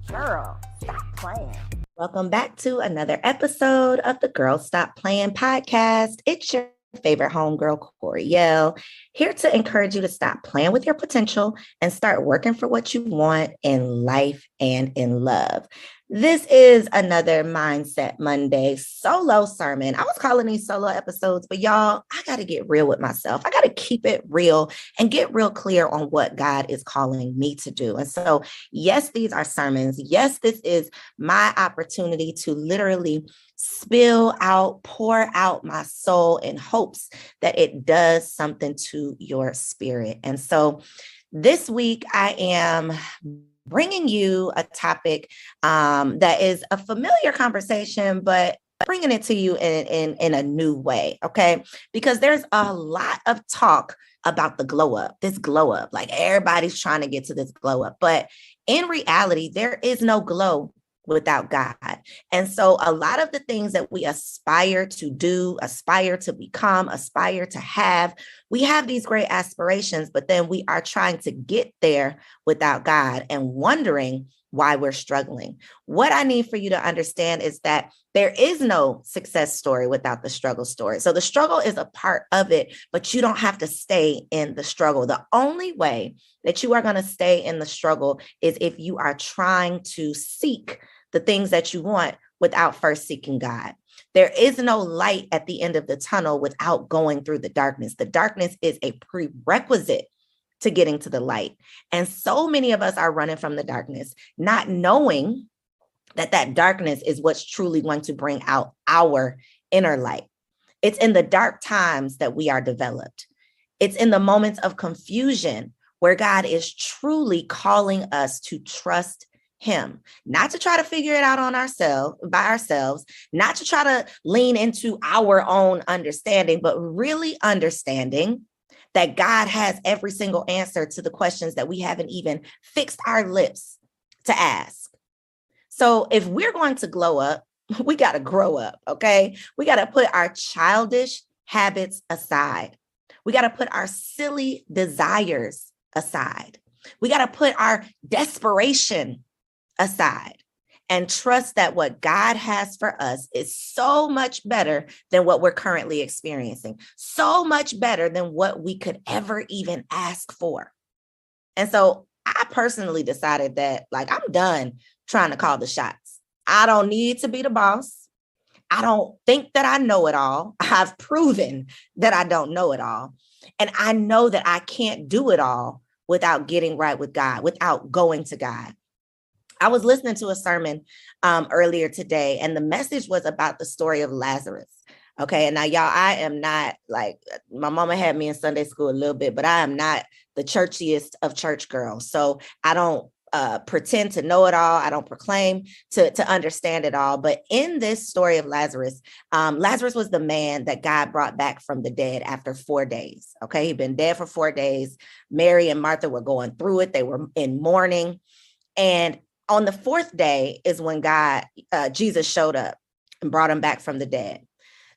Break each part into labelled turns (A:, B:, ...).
A: Girl, stop playing. Welcome back to another episode of the Girl Stop Playing podcast. It's your favorite homegirl, Coriel, here to encourage you to stop playing with your potential and start working for what you want in life and in love. This is another Mindset Monday solo sermon. I was calling these solo episodes, but y'all, I got to get real with myself. I got to keep it real and get real clear on what God is calling me to do. And so, yes, these are sermons. Yes, this is my opportunity to literally spill out, pour out my soul in hopes that it does something to your spirit. And so this week I am bringing you a topic that is a familiar conversation, but bringing it to you in a new way, okay? Because there's a lot of talk about the glow up, this glow up, like everybody's trying to get to this glow up. But in reality, there is no glow without God. And so a lot of the things that we aspire to do, aspire to become, aspire to have, we have these great aspirations, but then we are trying to get there without God and wondering why we're struggling. What I need for you to understand is that there is no success story without the struggle story. So the struggle is a part of it, but you don't have to stay in the struggle. The only way that you are going to stay in the struggle is if you are trying to seek the things that you want without first seeking God. There is no light at the end of the tunnel without going through the darkness. The darkness is a prerequisite to getting to the light. And so many of us are running from the darkness, not knowing that that darkness is what's truly going to bring out our inner light. It's in the dark times that we are developed. It's in the moments of confusion where God is truly calling us to trust Him, not to try to figure it out by ourselves, not to try to lean into our own understanding, but really understanding that God has every single answer to the questions that we haven't even fixed our lips to ask. So if we're going to glow up, we got to grow up, okay? We got to put our childish habits aside. We got to put our silly desires aside. We got to put our desperation aside and trust that what God has for us is so much better than what we're currently experiencing, so much better than what we could ever even ask for. And so I personally decided that, like, I'm done trying to call the shots. I don't need to be the boss. I don't think that I know it all. I've proven that I don't know it all. And I know that I can't do it all without getting right with God, without going to God. I was listening to a sermon earlier today, and the message was about the story of Lazarus. Okay. And now, y'all, I am not like, my mama had me in Sunday school a little bit, but I am not the churchiest of church girls. So I don't pretend to know it all. I don't proclaim to understand it all. But in this story of Lazarus, Lazarus was the man that God brought back from the dead after 4 days. Okay. He'd been dead for 4 days. Mary and Martha were going through it. They were in mourning. And on the 4th day is when Jesus showed up and brought him back from the dead.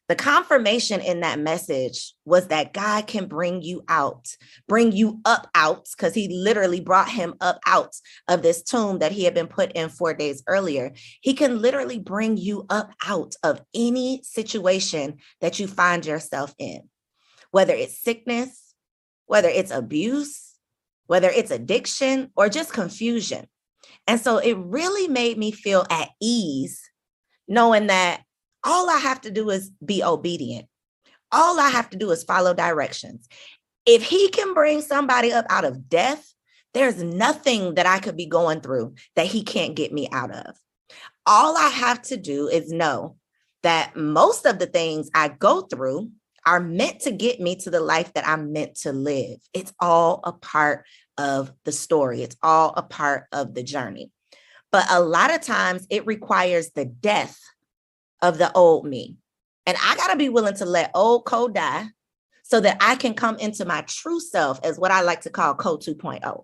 A: The confirmation in that message was that God can bring you up out, because he literally brought him up out of this tomb that he had been put in 4 days earlier. He can literally bring you up out of any situation that you find yourself in, whether it's sickness, whether it's abuse, whether it's addiction, or just confusion. And so it really made me feel at ease knowing that all I have to do is be obedient. All I have to do is follow directions. If he can bring somebody up out of death, there's nothing that I could be going through that he can't get me out of. All I have to do is know that most of the things I go through are meant to get me to the life that I'm meant to live. It's all a part of the story. It's all a part of the journey. But a lot of times it requires the death of the old me. And I got to be willing to let old Co die so that I can come into my true self as what I like to call Co 2.0.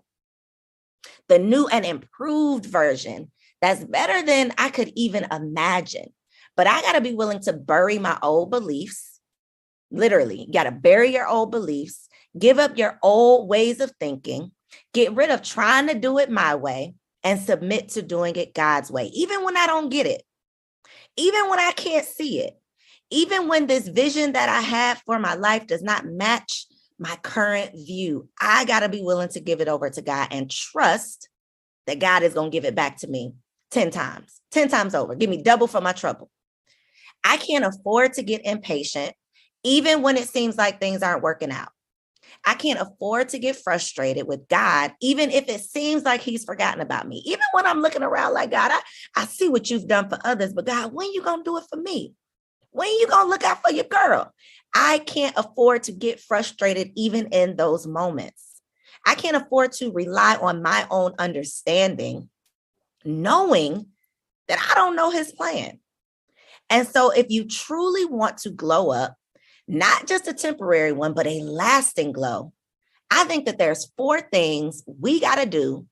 A: The new and improved version that's better than I could even imagine. But I got to be willing to bury my old beliefs. Literally, you got to bury your old beliefs, give up your old ways of thinking, Get rid of trying to do it my way and submit to doing it God's way, even when I don't get it, even when I can't see it, even when this vision that I have for my life does not match my current view. I got to be willing to give it over to God and trust that God is going to give it back to me 10 times over. Give me double for my trouble. I can't afford to get impatient, even when it seems like things aren't working out. I can't afford to get frustrated with God, even if it seems like he's forgotten about me. Even when I'm looking around like, God, I see what you've done for others, but God, when you going to do it for me? When you going to look out for your girl? I can't afford to get frustrated even in those moments. I can't afford to rely on my own understanding, knowing that I don't know his plan. And so if you truly want to glow up, not just a temporary one, but a lasting glow, I think that there's 4 things we got to do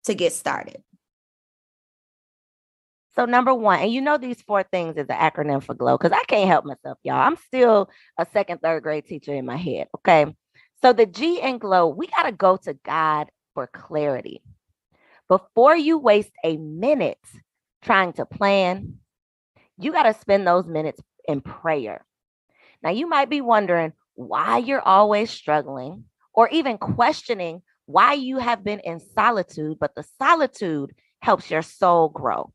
A: to get started. So number 1, and you know these 4 things is an acronym for GLOW, because I can't help myself, y'all. I'm still a 2nd, 3rd grade teacher in my head, okay? So the G in GLOW, we got to go to God for clarity. Before you waste a minute trying to plan, you got to spend those minutes in prayer. Now, you might be wondering why you're always struggling or even questioning why you have been in solitude, but the solitude helps your soul grow.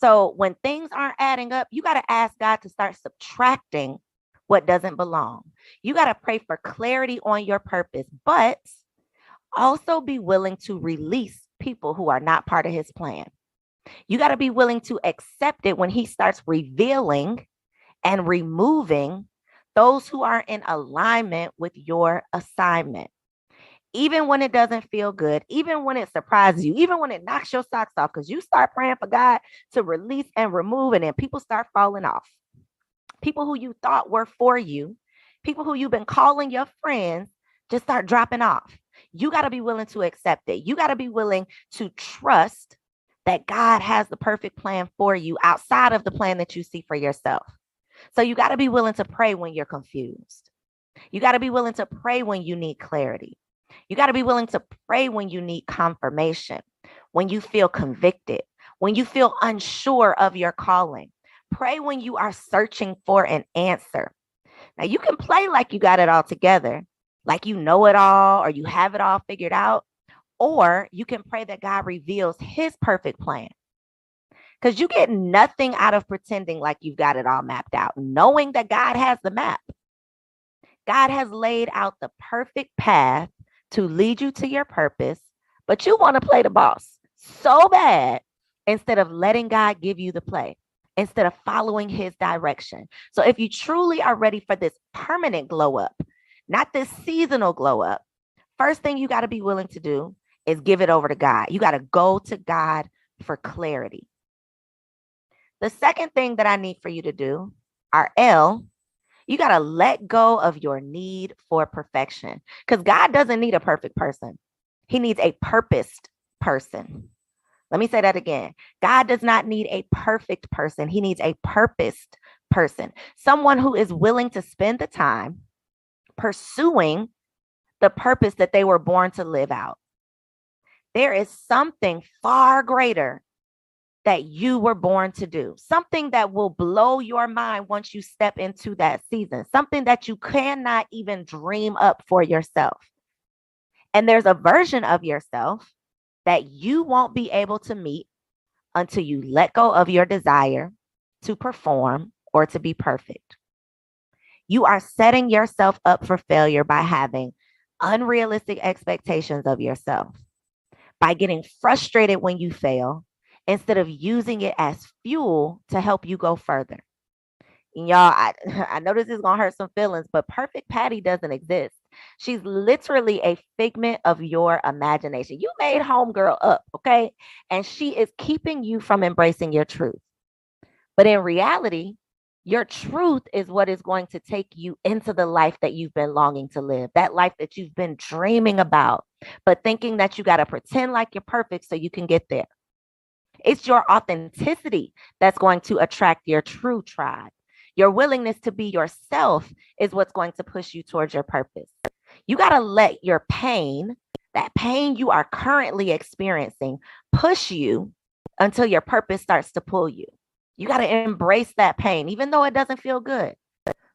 A: So when things aren't adding up, you got to ask God to start subtracting what doesn't belong. You got to pray for clarity on your purpose, but also be willing to release people who are not part of his plan. You got to be willing to accept it when he starts revealing and removing those who are in alignment with your assignment. Even when it doesn't feel good, even when it surprises you, even when it knocks your socks off, because you start praying for God to release and remove, and then people start falling off. People who you thought were for you, people who you've been calling your friends, just start dropping off. You got to be willing to accept it. You got to be willing to trust that God has the perfect plan for you outside of the plan that you see for yourself. So you got to be willing to pray when you're confused. You got to be willing to pray when you need clarity. You got to be willing to pray when you need confirmation, when you feel convicted, when you feel unsure of your calling. Pray when you are searching for an answer. Now, you can play like you got it all together, like you know it all, or you have it all figured out, or you can pray that God reveals his perfect plan. Because you get nothing out of pretending like you've got it all mapped out, knowing that God has the map. God has laid out the perfect path to lead you to your purpose, but you want to play the boss so bad instead of letting God give you the play, instead of following his direction. So if you truly are ready for this permanent glow up, not this seasonal glow up, first thing you got to be willing to do is give it over to God. You got to go to God for clarity. The second thing that I need for you to do, our L, you got to let go of your need for perfection, because God doesn't need a perfect person. He needs a purposed person. Let me say that again. God does not need a perfect person. He needs a purposed person, someone who is willing to spend the time pursuing the purpose that they were born to live out. There is something far greater that you were born to do, something that will blow your mind once you step into that season, something that you cannot even dream up for yourself. And there's a version of yourself that you won't be able to meet until you let go of your desire to perform or to be perfect. You are setting yourself up for failure by having unrealistic expectations of yourself, by getting frustrated when you fail, instead of using it as fuel to help you go further. And y'all, I know this is going to hurt some feelings, but perfect Patty doesn't exist. She's literally a figment of your imagination. You made homegirl up, okay? And she is keeping you from embracing your truth. But in reality, your truth is what is going to take you into the life that you've been longing to live, that life that you've been dreaming about, but thinking that you got to pretend like you're perfect so you can get there. It's your authenticity that's going to attract your true tribe. Your willingness to be yourself is what's going to push you towards your purpose. You got to let your pain that pain you are currently experiencing push you until your purpose starts to pull you. You got to embrace that pain, even though it doesn't feel good.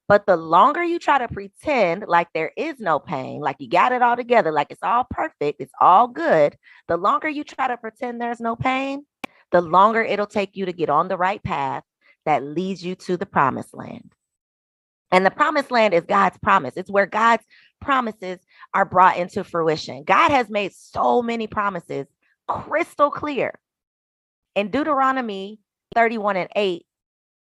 A: But the longer you try to pretend like there is no pain, like you got it all together, like it's all perfect, it's all good, the longer you try to pretend there's no pain, the longer it'll take you to get on the right path that leads you to the promised land. And the promised land is God's promise. It's where God's promises are brought into fruition. God has made so many promises crystal clear. In Deuteronomy 31:8,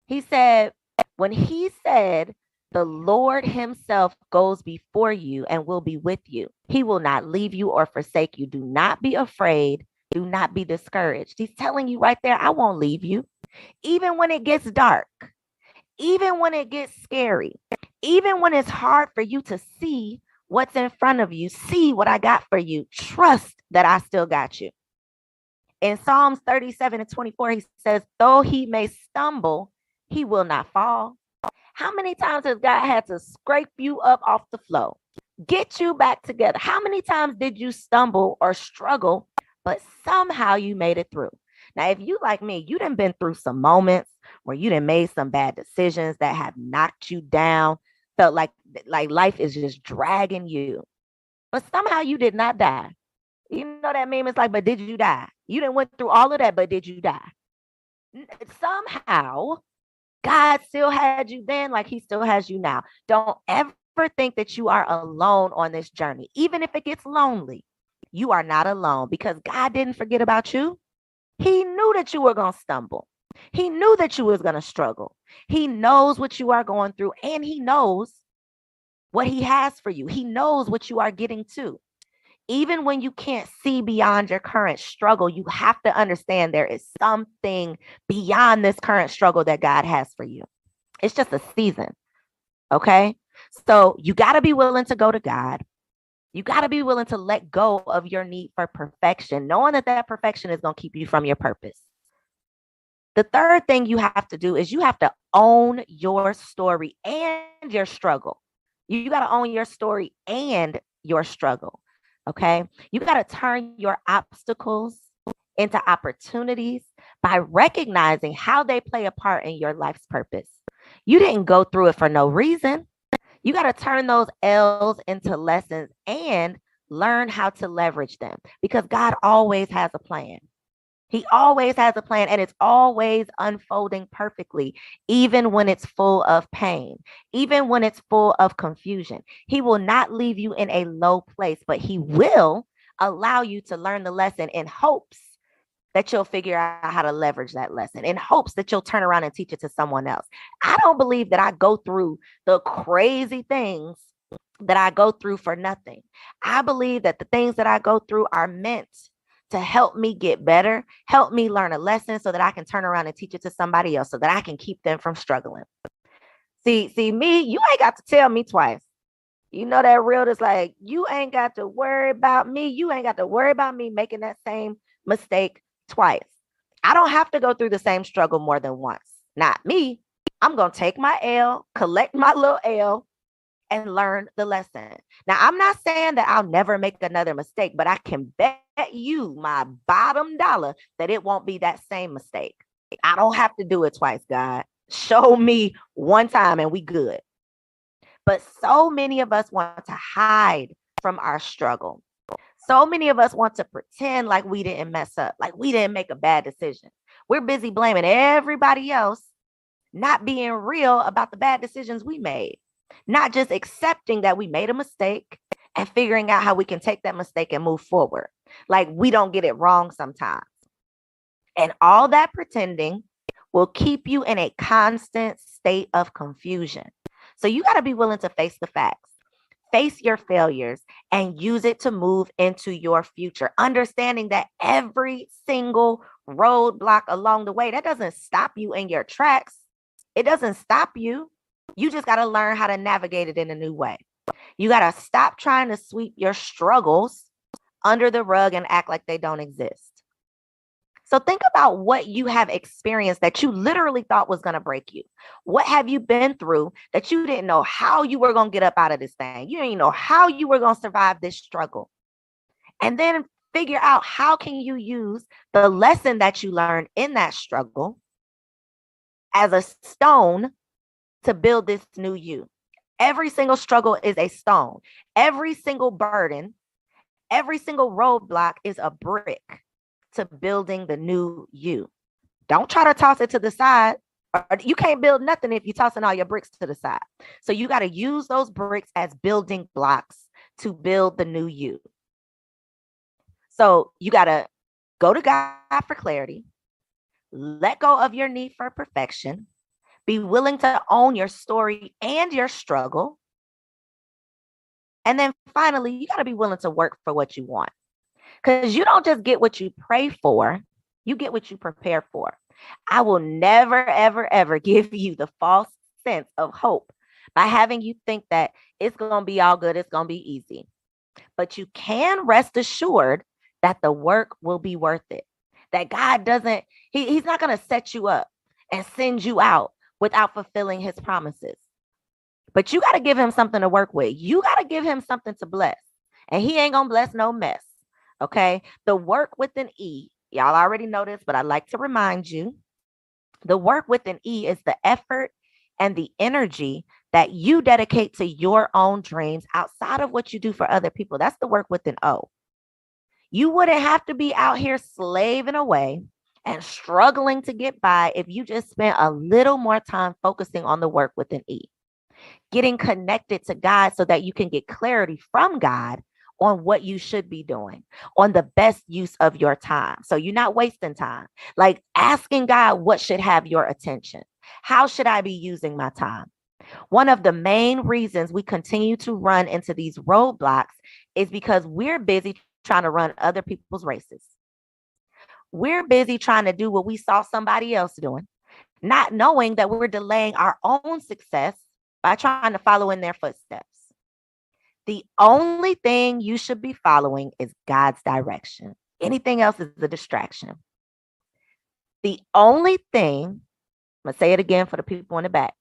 A: he said, when he said, the Lord himself goes before you and will be with you. He will not leave you or forsake you. Do not be afraid. Do not be discouraged. He's telling you right there, I won't leave you. Even when it gets dark, even when it gets scary, even when it's hard for you to see what's in front of you, see what I got for you. Trust that I still got you. In Psalms 37:24, he says, though he may stumble, he will not fall. How many times has God had to scrape you up off the floor, get you back together? How many times did you stumble or struggle, but somehow you made it through? Now, if you like me, you done been through some moments where you done made some bad decisions that have knocked you down, felt like life is just dragging you, but somehow you did not die. You know that meme? It's like, but did you die? You done went through all of that, but did you die? Somehow God still had you then like he still has you now. Don't ever think that you are alone on this journey. Even if it gets lonely, you are not alone because God didn't forget about you. He knew that you were going to stumble. He knew that you was going to struggle. He knows what you are going through and he knows what he has for you. He knows what you are getting to. Even when you can't see beyond your current struggle, you have to understand there is something beyond this current struggle that God has for you. It's just a season. Okay. So you got to be willing to go to God. You got to be willing to let go of your need for perfection, knowing that that perfection is going to keep you from your purpose. The third thing you have to do is you have to own your story and your struggle. You got to own your story and your struggle. Okay. You got to turn your obstacles into opportunities by recognizing how they play a part in your life's purpose. You didn't go through it for no reason. You got to turn those L's into lessons and learn how to leverage them because God always has a plan. He always has a plan and it's always unfolding perfectly, even when it's full of pain, even when it's full of confusion. He will not leave you in a low place, but he will allow you to learn the lesson in hopes that you'll figure out how to leverage that lesson, in hopes that you'll turn around and teach it to someone else. I don't believe that I go through the crazy things that I go through for nothing. I believe that the things that I go through are meant to help me get better, help me learn a lesson so that I can turn around and teach it to somebody else so that I can keep them from struggling. See me, you ain't got to tell me twice. You know that real is like, you ain't got to worry about me. You ain't got to worry about me making that same mistake twice. I don't have to go through the same struggle more than once. Not me. I'm going to take my L, collect my little L, and learn the lesson. Now, I'm not saying that I'll never make another mistake, but I can bet you my bottom dollar that it won't be that same mistake. I don't have to do it twice, God. Show me one time and we good. But so many of us want to hide from our struggle. So many of us want to pretend like we didn't mess up, like we didn't make a bad decision. We're busy blaming everybody else, not being real about the bad decisions we made. Not just accepting that we made a mistake and figuring out how we can take that mistake and move forward. Like we don't get it wrong sometimes. And all that pretending will keep you in a constant state of confusion. So you got to be willing to face the facts, face your failures, and use it to move into your future. Understanding that every single roadblock along the way, that doesn't stop you in your tracks. It doesn't stop you. You just got to learn how to navigate it in a new way. You got to stop trying to sweep your struggles under the rug and act like they don't exist. So think about what you have experienced that you literally thought was going to break you. What have you been through that you didn't know how you were going to get up out of this thing? You didn't know how you were going to survive this struggle. And then figure out how can you use the lesson that you learned in that struggle as a stone to build this new you. Every single struggle is a stone. Every single burden, every single roadblock is a brick to building the new you. Don't try to toss it to the side. You can't build nothing if you're tossing all your bricks to the side. So you got to use those bricks as building blocks to build the new you. So you got to go to God for clarity, let go of your need for perfection, be willing to own your story and your struggle. And then finally, you got to be willing to work for what you want. Because you don't just get what you pray for, you get what you prepare for. I will never, ever, ever give you the false sense of hope by having you think that it's going to be all good, it's going to be easy. But you can rest assured that the work will be worth it. That God doesn't, he's not going to set you up and send you out without fulfilling his promises. But you got to give him something to work with. You got to give him something to bless. And he ain't going to bless no mess. Okay. The work with an E, y'all already know this, but I'd like to remind you, the work with an E is the effort and the energy that you dedicate to your own dreams outside of what you do for other people. That's the work with an O. You wouldn't have to be out here slaving away and struggling to get by if you just spent a little more time focusing on the work with an E, getting connected to God so that you can get clarity from God on what you should be doing, on the best use of your time. So you're not wasting time, like asking God what should have your attention. How should I be using my time? One of the main reasons we continue to run into these roadblocks is because we're busy trying to run other people's races. We're busy trying to do what we saw somebody else doing, not knowing that we're delaying our own success by trying to follow in their footsteps. The only thing you should be following is God's direction. Anything else is a distraction. The only thing, I'm going to say it again for the people in the back.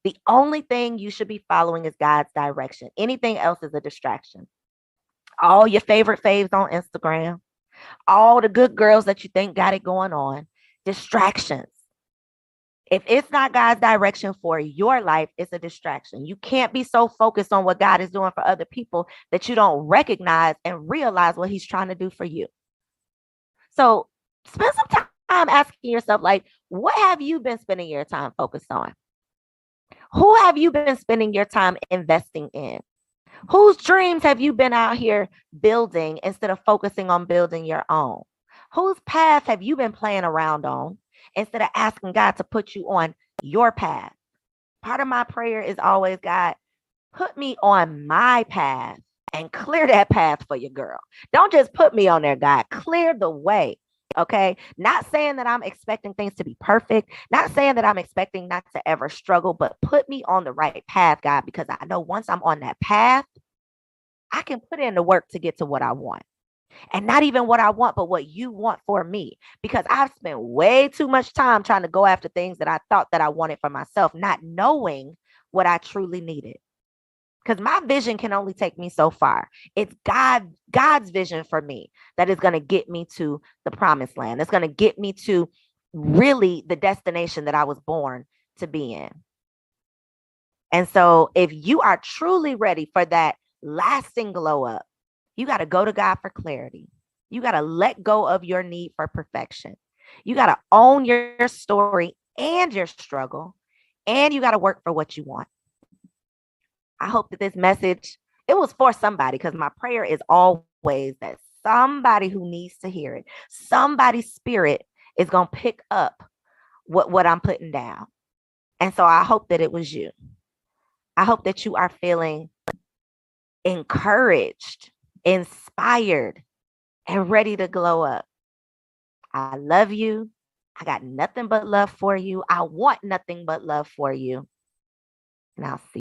A: The only thing you should be following is God's direction. Anything else is a distraction. All your favorite faves on Instagram, all the good girls that you think got it going on, distractions. If it's not God's direction for your life, it's a distraction. You can't be so focused on what God is doing for other people that you don't recognize and realize what he's trying to do for you. So spend some time asking yourself, like, what have you been spending your time focused on? Who have you been spending your time investing in? Whose dreams have you been out here building instead of focusing on building your own? Whose path have you been playing around on instead of asking God to put you on your path? Part of my prayer is always, God, put me on my path and clear that path for your girl. Don't just put me on there, God. Clear the way. Okay. Not saying that I'm expecting things to be perfect. Not saying that I'm expecting not to ever struggle, but put me on the right path, God, because I know once I'm on that path, I can put in the work to get to what I want. And not even what I want, but what you want for me. Because I've spent way too much time trying to go after things that I thought that I wanted for myself, not knowing what I truly needed. Because my vision can only take me so far. It's God's vision for me that is going to get me to the promised land. It's going to get me to really the destination that I was born to be in. And so if you are truly ready for that lasting glow up, you got to go to God for clarity. You got to let go of your need for perfection. You got to own your story and your struggle, and you got to work for what you want. I hope that this message, it was for somebody, because my prayer is always that somebody who needs to hear it, somebody's spirit is going to pick up what I'm putting down. And so I hope that it was you. I hope that you are feeling encouraged, inspired, and ready to glow up. I love you. I got nothing but love for you. I want nothing but love for you. And I'll see you.